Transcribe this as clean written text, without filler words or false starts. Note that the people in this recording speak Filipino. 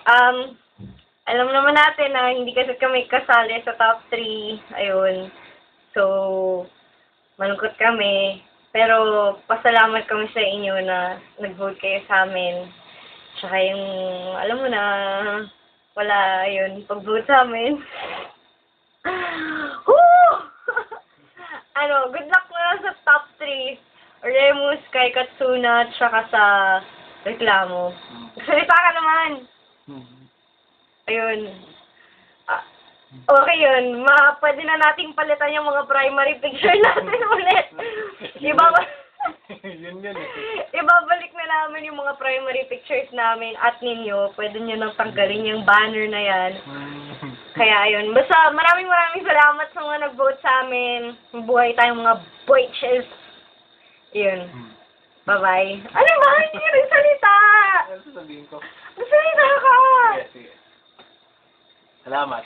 Um, alam naman natin na hindi kasi kami kasali sa top 3. Ayun. So, malungkot kami. Pero, pasalamat kami sa inyo na nag-vote kayo sa amin. Tsaka yung, alam mo na, wala, yun, pag-vote sa amin. Woo! Good luck na sa top 3. Remus, kay Katsuna, tsaka sa reklamo. Salita ka naman! Ayun. Okay yun. Pwede na nating palitan yung mga primary picture natin ulit. Yun eh. Ibabalik na namin yung mga primary pictures namin at ninyo. Pwede nyo nang tanggalin yung banner na yan. Kaya ayun. Basta maraming salamat sa mga nag-vote sa amin. Buhay tayong mga boyches. Yun. Bye-bye. Ano ba? Hindi ka nagsalita! Ano sasabihin ko? Magsalita ka! Sige. Salamat.